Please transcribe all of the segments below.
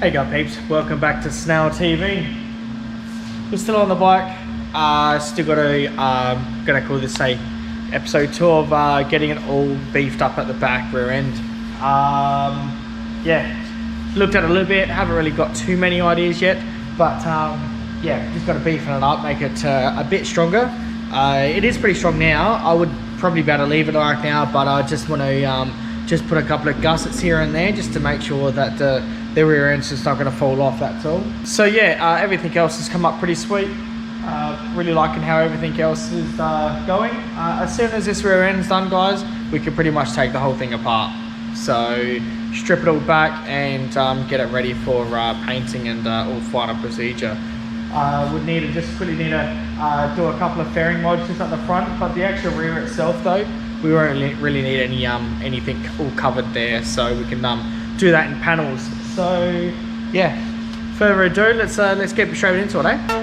Hey guys peeps, welcome back to Snail TV. We're still on the bike. Still got to gonna call this episode 2 of getting it all beefed up at the back rear end. Yeah, looked at it a little bit, haven't really got too many ideas yet, but yeah, just got to beefing it up, make it a bit stronger. It is pretty strong now. I would probably be able to leave it like now, but I just want to just put a couple of gussets here and there just to make sure that the rear end's just not going to fall off, that's all. So yeah, everything else has come up pretty sweet. Really liking how everything else is going. As soon as this rear end's done, guys, we can pretty much take the whole thing apart. So strip it all back and get it ready for painting and all final procedure. Would need to just quickly need to do a couple of fairing mods just at the front, but the actual rear itself though, we won't really need anything all covered there, so we can do that in panels. So yeah, further ado, let's get straight into it, eh?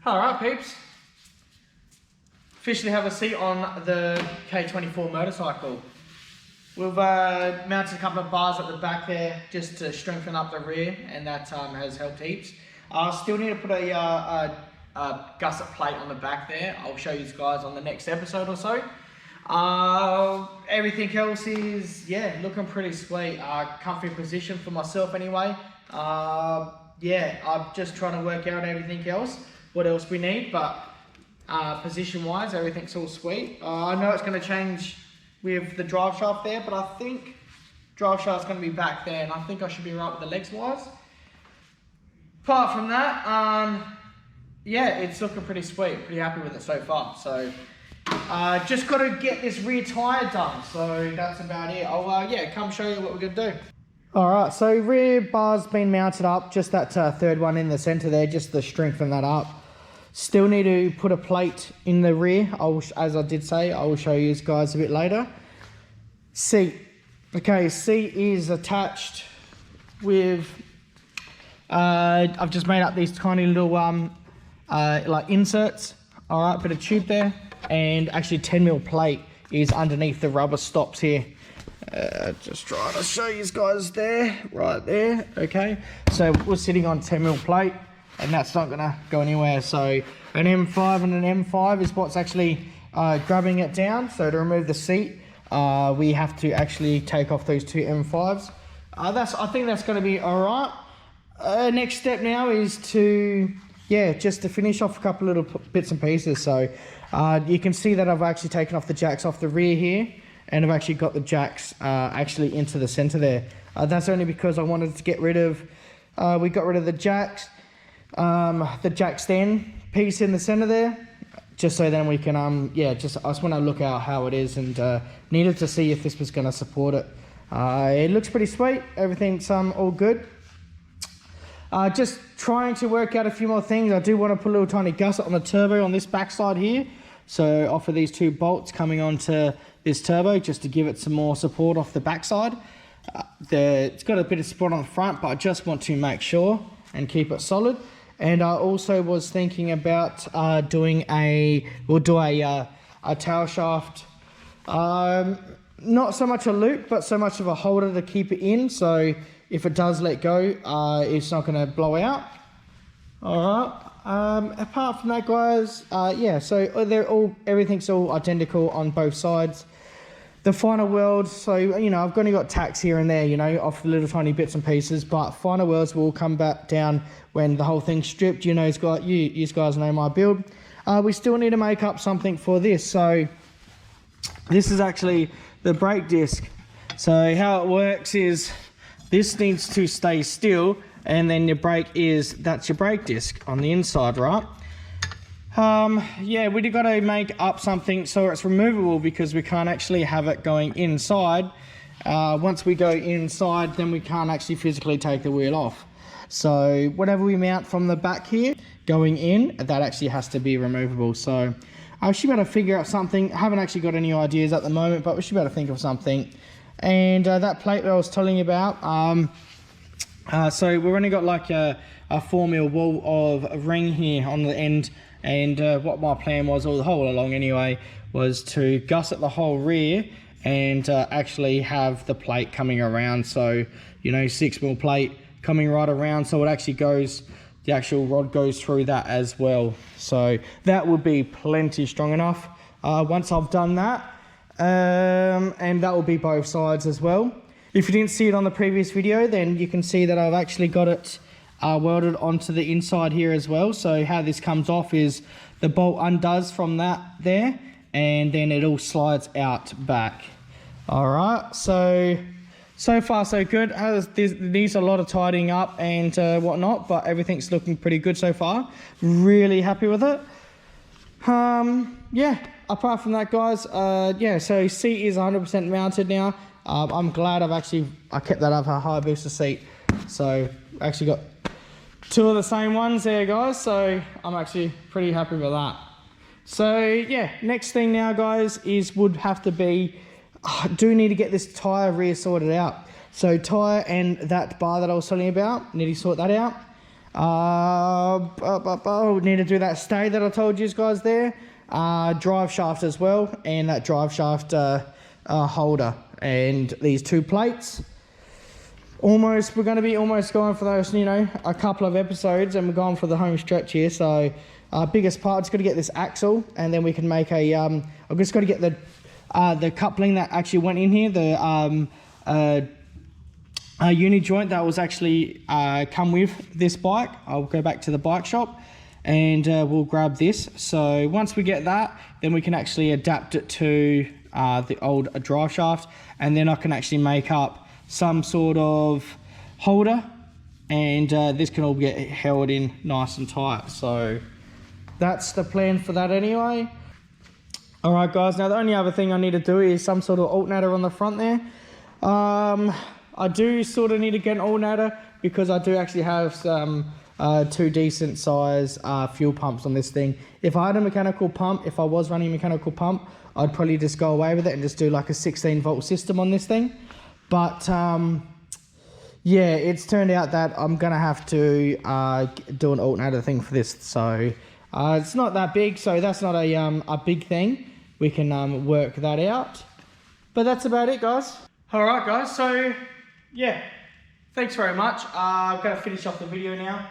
Alright peeps, officially have a seat on the K24 motorcycle. We've mounted a couple of bars at the back there just to strengthen up the rear, and that has helped heaps. Still need to put a gusset plate on the back there. I'll show you guys on the next episode or so. Everything else is, yeah, looking pretty sweet. Comfy position for myself anyway. Yeah, I'm just trying to work out everything else, what else we need, but position wise, everything's all sweet. I know it's going to change with the drive shaft there, but I think drive shaft's going to be back there, and I think I should be right with the legs wise. Apart from that, yeah, it's looking pretty sweet. Pretty happy with it so far. So just got to get this rear tyre done. So that's about it. I'll yeah, come show you what we're going to do. All right, so rear bar's been mounted up, just that third one in the center there, just to strengthen that up. Still need to put a plate in the rear. As I did say, I will show you guys a bit later. Seat. Okay, seat is attached with, I've just made up these tiny little like inserts. All right, bit of tube there, and actually 10mm plate is underneath the rubber stops here. Just trying to show you guys there, right there. Okay, so we're sitting on 10mm plate, and that's not gonna go anywhere. So an M5 and an M5 is what's actually grabbing it down. So to remove the seat, we have to actually take off those two M5s. I think that's gonna be all right. Next step now is to, yeah, just to finish off a couple little bits and pieces. So you can see that I've actually taken off the jacks off the rear here, and I've actually got the jacks actually into the center there. That's only because I wanted to get rid of, we got rid of the jack stand piece in the center there, just so then we can, yeah, I just want to look out how it is, and needed to see if this was going to support it. It looks pretty sweet. Everything's all good. Just trying to work out a few more things. I do want to put a little tiny gusset on the turbo on this backside here. So off of these two bolts coming onto this turbo, just to give it some more support off the backside. It's got a bit of support on the front, but I just want to make sure and keep it solid. And I also was thinking about doing we'll do a tail shaft. Not so much a loop, but so much of a holder to keep it in. So if it does let go, it's not going to blow out. All right. Apart from that, guys, yeah, so everything's all identical on both sides. The final weld, so, you know, I've only got tacks here and there, you know, off the little tiny bits and pieces, but final welds will come back down when the whole thing's stripped. You know, you guys know my build. We still need to make up something for this. So this is actually the brake disc. So how it works is this needs to stay still, and then your brake that's your brake disc on the inside, right? Yeah, we've got to make up something so it's removable, because we can't actually have it going inside. Once we go inside, then we can't actually physically take the wheel off. So whatever we mount from the back here going in, that actually has to be removable. So I should be able to figure out something. I haven't actually got any ideas at the moment, but we should be able to think of something. And that plate that I was telling you about, so we've only got like a 4mm wall of ring here on the end, and what my plan was all the whole along anyway was to gusset the whole rear and actually have the plate coming around. So, you know, 6mm plate coming right around, so it actually goes, the actual rod goes through that as well. So that would be plenty strong enough once I've done that. And that will be both sides as well. If you didn't see it on the previous video, then you can see that I've actually got it welded onto the inside here as well. So how this comes off is the bolt undoes from that there, and then it all slides out back. All right, so far so good. It needs a lot of tidying up and whatnot, but everything's looking pretty good so far. Really happy with it. Yeah, apart from that, guys, yeah, so seat is 100% mounted now. I'm glad I kept that up a high booster seat. So actually got two of the same ones there, guys. So I'm actually pretty happy with that. So yeah, next thing now, guys, would have to be, I do need to get this tyre rear sorted out. So tyre and that bar that I was telling you about, need to sort that out. Need to do that stay that I told you guys there. Drive shaft as well, and that drive shaft holder and these 2 plates. We're going to be almost going for those, you know, a couple of episodes, and we're going for the home stretch here. So biggest part, just got to get this axle, and then we can make a I've just got to get the coupling that actually went in here, the uni joint that was actually come with this bike. I'll go back to the bike shop and we'll grab this. So once we get that, then we can actually adapt it to the old drive shaft, and then I can actually make up some sort of holder, and this can all get held in nice and tight. So that's the plan for that anyway. All right guys, now the only other thing I need to do is some sort of alternator on the front there. I do sort of need to get an alternator because I do actually have some 2 decent size fuel pumps on this thing. If I had a mechanical pump, if I was running a mechanical pump, I'd probably just go away with it and just do like a 16-volt system on this thing. But yeah, it's turned out that I'm gonna have to do an alternator thing for this. So it's not that big, so that's not a big thing. We can work that out. But that's about it, guys. All right, guys. So yeah, thanks very much. I'm gonna finish off the video now.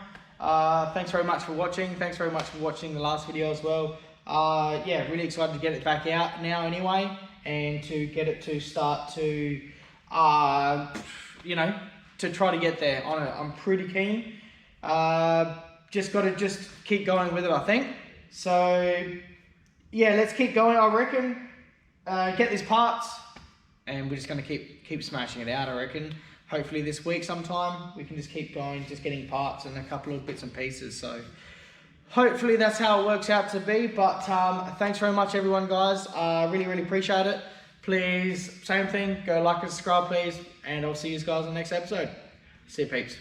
Thanks very much for watching. Thanks very much for watching the last video as well. Yeah, really excited to get it back out now anyway, and to get it to start to you know, to try to get there on it. I'm pretty keen. Just got to keep going with it, I think. So yeah, let's keep going, I reckon. Get these parts, and we're just going to keep smashing it out, I reckon. Hopefully this week sometime we can just keep going, just getting parts and a couple of bits and pieces. So hopefully that's how it works out to be. But thanks very much everyone, guys. Really appreciate it. Please, same thing, go like and subscribe please, and I'll see you guys in the next episode. See you peeps.